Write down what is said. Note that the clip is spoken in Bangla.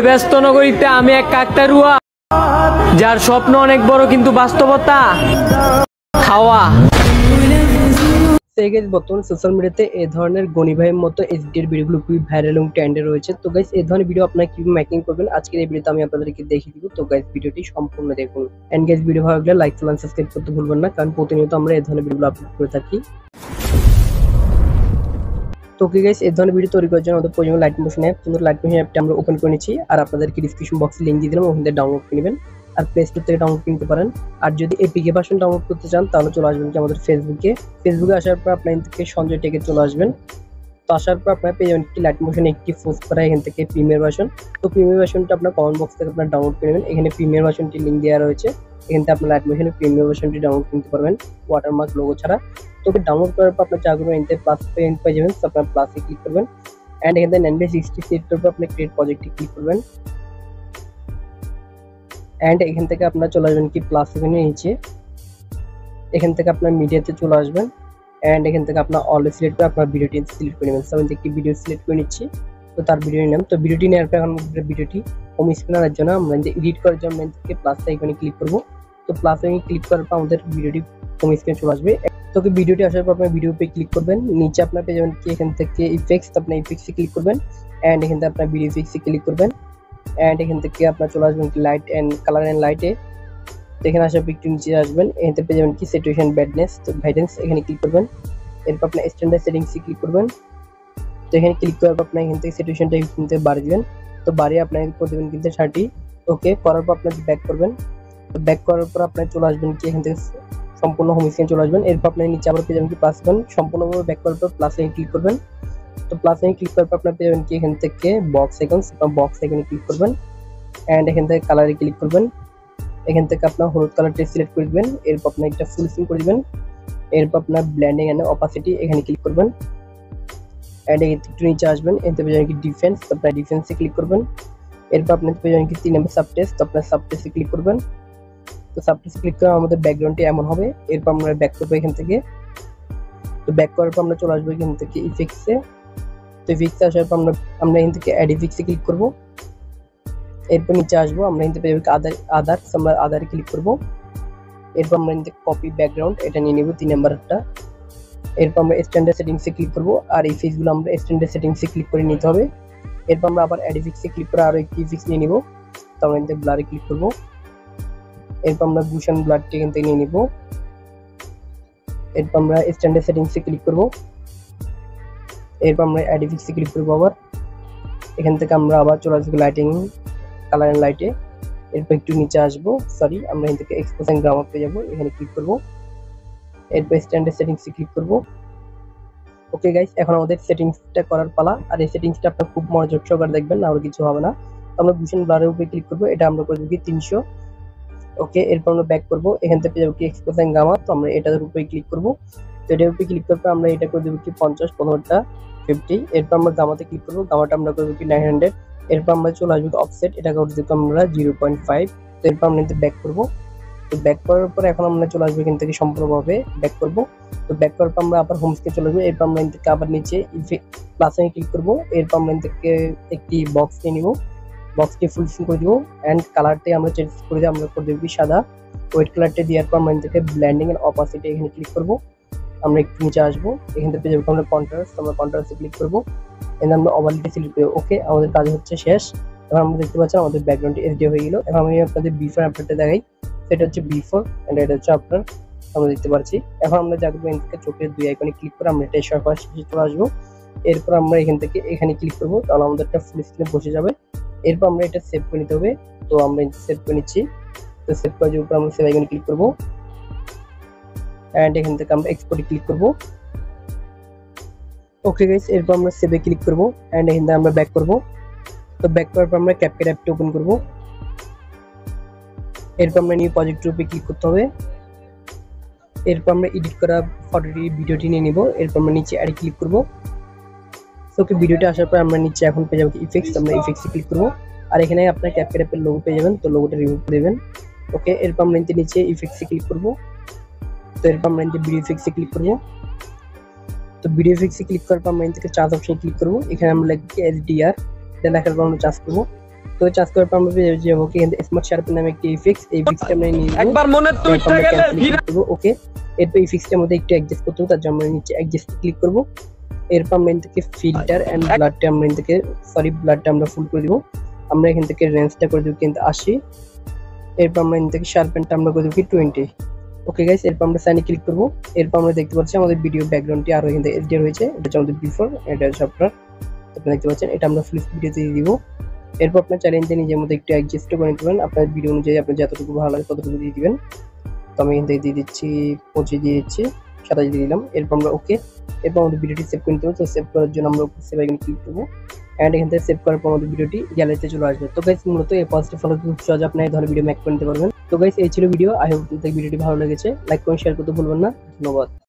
ব্যস্ত নগরীতে আমি এক কাকতারুয়া, যার স্বপ্ন অনেক বড় কিন্তু বাস্তবতা খাওয়া। বর্তমানে সোশ্যাল মিডিয়াতে এই ধরনের গনি ভাইয়ের মতো এইচডির ভিডিওগুলো খুবই ভাইরাল এবং ট্রেন্ডে রয়েছে। তো গাইস, এই ধরনের ভিডিও আপনারা কিভাবে মেকিং করবেন আজকের এই ভিডিওতে আমি আপনাদেরকে দেখিয়ে দিব। তো গাইস, ভিডিওটি সম্পূর্ণ দেখুন। এন্ড গাইস, ভিডিও ভালো লাগলে লাইক চ্যানেল সাবস্ক্রাইব করতে ভুলবেন না, কারণ প্রতিনিয়ত আমরা এই ধরনের ভিডিওগুলো আপলোড করে থাকি। তো গাইস, এই ধরনের ভিডিও তৈরি করার জন্য আমাদের প্রয়োজন লাইট মোশন অ্যাপ। কিন্তু লাইট মোশন অ্যাপটা আমরা ওপেন করে নিচ্ছি, আর আপনাদেরকে ডিসক্রিপশন বক্সে লিংক দিয়ে দিলাম, ওখান থেকে ডাউনলোড করে নেবেন। আর প্লে স্টোর থেকে ডাউনলোড করতে পারেন। আর যদি এপিকে ভার্সন ডাউনলোড করতে চান তাহলে চলে আসবেন কি আমাদের ফেসবুকে আসার পর আপনার থেকে সঞ্জয় টেকে চলে আসবেন। তো আসার পর আপনার পেয়ে যাবেন কি লাইট মোশন একটি পোস্ট করা, এখান থেকে প্রিমিয়ার ভার্সন। তো প্রিমিয়ার ভার্সনটা আপনার কমেন্ট বক্স থেকে আপনার ডাউনলোড করে নেবেন। এখানে প্রিমিয়ার ভার্সনটি লিংক দেওয়া রয়েছে, এখান থেকে আপনার লাইট মোশনের প্রিমিয়ার ভার্সনটি ডাউনলোড করতে পারবেন ওয়াটারমার্ক লোগো ছাড়া। তো ডাউনলোড করার পর আপনার চাগুলো এনতে প্লাস পেয়ে যাবেন। তো আপনার প্লাসে ক্লিক করবেন, অ্যান্ড এখান থেকে 960 সিলেক্ট করার পর আপনি ক্রিয়েট প্রজেক্টে ক্লিক করবেন। অ্যান্ড এখান থেকে আপনার চলে আসবেন কি প্লাস এখানে নিচে, এখান থেকে আপনার মিডিয়াতে চলে আসবেন। অ্যান্ড এখান থেকে আপনার অলওয়েজ সিলেক্ট করে আপনার ভিডিওটি সিলেক্ট করে নেবেন। আমি একটি ভিডিও সিলেক্ট করে নিচ্ছি, তো তার ভিডিও নিলাম। তো ভিডিওটি নেওয়ার পর এখন ভিডিওটি হোম স্ক্রিনে আনার জন্য আমরা এডিট করার জন্য থেকে প্লাস আইকনে ক্লিক করব। তো প্লাস আইকনে ক্লিক করার পর আমাদের ভিডিওটি হোম স্ক্রিনে চলে আসবে। তো ভিডিওটি আসার পর আপনার ভিডিও পে ক্লিক করবেন। নিচে আপনার পেয়ে যাবেন কি এখান থেকে ইফেক্টস, আপনার ইফেক্টসে ক্লিক করবেন। অ্যান্ড এখান থেকে আপনার ভিডিও ইফেক্টসে ক্লিক করবেন। অ্যান্ড এখান থেকে আপনার চলে আসবেন কি লাইট অ্যান্ড কালার অ্যান্ড লাইটে। তো এখানে আসার পর একটু নিচে আসবেন, এখান থেকে পেয়ে যাবেন কি সিচুয়েশন ব্যাডনেস, তো গাইডেন্স এখানে ক্লিক করবেন। এরপর আপনার স্ট্যান্ডার্ড সেটিংসে ক্লিক করবেন। তো এখানে ক্লিক করার পর আপনার এখান থেকে সিচুয়েশনটা কিন্তু বাড়িয়ে দেবেন। তো বাড়িয়ে আপনার করে দেবেন কিন্তু 30। ওকে করার পর আপনার ব্যাক করবেন। তো ব্যাক করার পর আপনার চলে আসবেন কি এখান থেকে সম্পূর্ণ হোম স্ক্রিনে চলে আসবেন। এরপর আপনার নিচে আবার পেয়ে যাবেন কি প্লাস আইকন, সম্পূর্ণভাবে ব্যাক করার পর প্লাস আইকনে ক্লিক করবেন। তো প্লাস আইকনে ক্লিক করার পর আপনার পেয়ে যাবেন কি এখান থেকে বক্স আইকন, বক্স আইকনে ক্লিক করবেন। অ্যান্ড এখান থেকে কালারে ক্লিক করবেন। এখান থেকে আপনার হলুদ কালারটি সিলেক্ট করে দিবেন। এরপর আপনার একটা ফুল স্ক্রিন করে দিবেন। এরপর আপনার ব্লেন্ডিং এন্ড অপাসিটি এখানে ক্লিক করবেন। অ্যান্ড একটু নিচে আসবেন, এতে পেয়ে যাবেন কি ডিফেন্স, তো আপনার ডিফেন্সে ক্লিক করবেন। এরপর আপনার পেয়ে যাবেন কি 3 নম্বর সাবটেক্সট, তো আপনার সাবটেক্সে ক্লিক করবেন। তো সাবটেক্সে ক্লিক করে আমাদের ব্যাকগ্রাউন্ডটি এমন হবে। এরপর আমরা ব্যাক করবো এখান থেকে। তো ব্যাক করার পর আমরা চলে আসবো এখান থেকে ইফেক্টসে। তো ইফেক্টসে আসার পর আমরা এখান থেকে অ্যাড ইফেক্টসে ক্লিক করবো। এরপর নিচে আসবো, আমরা এখান থেকে পেয়ে যাবো আদার্স, আমরা আদারে ক্লিক করবো। এরপর আমরা এখান থেকে কপি ব্যাকগ্রাউন্ড এটা নিয়ে নেবো 3 নম্বরটা। এরপর আমরা স্ট্যান্ডার্ড সেটিংসে ক্লিক করবো, আর এই ফেসগুলো আমরা স্ট্যান্ডার্ড সেটিংসে ক্লিক করে নিতে হবে। এরপর আমরা আবার অ্যাড ইফেক্টসে ক্লিক করে আরো একটি ইফেক্টস নিয়ে নিব। তো আমরা এখান থেকে ব্লারে ক্লিক করবো। এরপর আমরা বুশন ব্লারটি এখান থেকে নিয়ে নিব। এরপর আমরা স্ট্যান্ডার্ড সেটিংসে ক্লিক করবো। এরপর আমরা অ্যাড ইফেক্টসে ক্লিক করবো আবার। এখান থেকে আমরা আবার চলে আসবো লাইটিং, কালার এন্ড লাইটে। এরপর একটু নিচে আসবো, সরি আমরা এখান থেকে এক্সপোজ এন্ড গ্রামার পেয়ে যাবো, এখানে ক্লিক করবো। এরপর স্ট্যান্ডার্ড সেটিংসে ক্লিক করবো। ওকে গাইস, এখন আমাদের সেটিংসটা করার পালা। আর এই সেটিংসটা আপনার খুব মনোযোগ সহকারে দেখবেন, আর কিছু হবে না। আমরা ভীষণ ব্লারের উপরে ক্লিক করবো, এটা আমরা করে দেবো কি 300। ওকে এরপর আমরা ব্যাক করবো, এখান থেকে পেয়ে যাবো কি এক্সপোজ এন্ড গ্রামার, তো আমরা এটার উপরে ক্লিক করবো। তো এটার উপরে ক্লিক করার পর আমরা এটা করে দেবো কি 50, 15টা 50। এরপর আমরা গামাতে ক্লিক করবো, গামাটা আমরা করবো কি 900। এরপর আমরা চলে আসবো অফসেট, এটা করে দেবো আমরা 0.5। তো এরপর আমরা কিন্তু ব্যাক করবো। তো ব্যাক করার পর এখন আমরা চলে আসবো এখান থেকে সম্পূর্ণভাবে ব্যাক করবো। তো ব্যাক করার পর আমরা আবার হোম স্ক্রিনে চলে আসবো। এরপর আমরা এখান থেকে আবার নিচে প্লাসে ক্লিক করবো। এরপর আমরা এখান থেকে একটি বক্স নিয়ে নিব, বক্সটি ফুল স্ক্রিন করে দিব। অ্যান্ড কালারটি আমরা চেঞ্জ করে দিয়ে আমরা করে দেবো কি সাদা। হোয়াইট কালারটি দেওয়ার পর আমরা এখান থেকে ব্লেন্ডিং এন্ড অপাসিটি এখানে ক্লিক করবো। আমরা একটু নিচে আসবো, এখান থেকে পেয়ে যাবো আমরা কন্ট্রাস্ট, আমরা কন্ট্রাস্টে ক্লিক করবো। এখানে আমরা ওভারলিটি সিলেক্ট করবো। ওকে আমাদের কাজ হচ্ছে শেষ। এখন আমরা দেখতে পাচ্ছি আমাদের ব্যাকগ্রাউন্ডটি এসডি হয়ে গেল। এখন আমি আপনাদের বিফোর আফটারটা দেখাই। সেটা হচ্ছে বিফোর এন্ড এটা হচ্ছে আফটার, আমরা দেখতে পাচ্ছি। এখন আমরা যাবো এখান থেকে চোখের 2 আইকনে ক্লিক করে আমরা এটা সবার শেষে চলে আসবো। এরপর আমরা এখান থেকে এখানে ক্লিক করবো, তাহলে আমাদের একটা ফুল স্ক্রিনে বসে যাবে। এরপর আমরা এটা সেভ করে নিতে হবে, তো আমরা সেভ করে নিচ্ছি। তো সেভ করার উপর আমরা সেভ আইকনে ক্লিক করবো। অ্যান্ড এখান থেকে আমরা এক্সপোর্টে ক্লিক করবো। ওকে গাইস, এরপর আমরা সেভে ক্লিক করবো। অ্যান্ড এখান থেকে আমরা ব্যাক করবো। তো ব্যাক করার পর আমরা ক্যাপকাট অ্যাপটি ওপেন করবো। এরপর আমরা নিউ প্রজেক্টের উপরে ক্লিক করতে হবে। এরপর আমরা এডিট করা ফটোটি ভিডিওটি নিয়ে নিব। এরপর আমরা নিচে অ্যাড ক্লিক করবো। ওকে ভিডিওটি আসার পর আমরা নিচে এখন পেয়ে যাবো ইফেক্টস, আমরা ইফেক্টসে ক্লিক করবো। আর এখানে আপনার ক্যাপকাট অ্যাপের লোগো পেয়ে যাবেন, তো লোগোটা রিমুভ করে দেবেন। ওকে এরপর আমরা নিচে ইফেক্টসে ক্লিক করবো। তো এরপর আমরা ভিডিও ইফেক্টসে ক্লিক করবো। তো ভিডিও ইফেক্টসে ক্লিক করার পর আমরা এখান থেকে চার্জ অপশনে ক্লিক করবো। এখানে আমরা লিখবো HDR, এটা লেখার পর আমরা চার্জ করবো। তো চার্জ করার পর আমরা পেয়ে যাবো কি এখানে স্মার্ট শার্পেন নামে একটি ইফেক্টস, এই ইফেক্টসটা আমরা নিয়ে নিব একবার মনে তো ইচ্ছা গেলে ওকে। এরপর ইফেক্টসটার মধ্যে একটু অ্যাডজাস্ট করতে হবে, তার জন্য আমরা নিচে অ্যাডজাস্ট ক্লিক করব। এরপর আমরা এখান থেকে ফিল্টার এন্ড ব্লাডটা আমরা এখান থেকে ব্লাডটা আমরা ফুল করে দিব। আমরা এখান থেকে রেঞ্জটা করে দেব কিন্তু 80। এরপর আমরা এখান থেকে শার্পেনটা আমরা করে দেব কি 20। ওকে গাইস, এরপর আমরা সাইনে ক্লিক করব। এরপর আমরা দেখতে পাচ্ছি আমাদের ভিডিও ব্যাকগ্রাউন্ডটি আরো এখান থেকে এডিট হয়েছে, এটা হচ্ছে আমাদের বিফোর, এটা হচ্ছে আপনারা দেখতে পাচ্ছেন, এটা আমরা ফুল ভিডিওতে দিয়ে দিব। এরপর আপনার চ্যালেঞ্জে নিজের মধ্যে একটু অ্যাডজাস্ট করে নিতে পারেন, আপনার ভিডিও অনুযায়ী আপনার যতটুকু ভালো লাগে ততটুকু দিয়ে দিবেন। তো আমি এখান থেকে দিয়ে দিচ্ছি 25 দিয়ে দিচ্ছি, 27 দিয়ে দিলাম। এরপর আমরা ওকে। এরপর আমাদের ভিডিওটি সেভ করে নিতে হবে, তো সেভ করার জন্য আমরা সেভ আইকনে ক্লিক করবো অ্যান্ড এখান থেকে সেভ করার পর আমাদের ভিডিওটি গ্যালারিতে চলে আসবে। তো গাইস মূলত এই পজিটিভ ফলো খুব সহজ আপনি এই ধরনের ভিডিও মেক করে নিতে পারবেন। তো গাইস এই ছিল ভিডিও, আই হোপ ভিডিওটি ভালো লেগেছে, লাইক কমেন্ট শেয়ার করতে ভুলবেন না। ধন্যবাদ।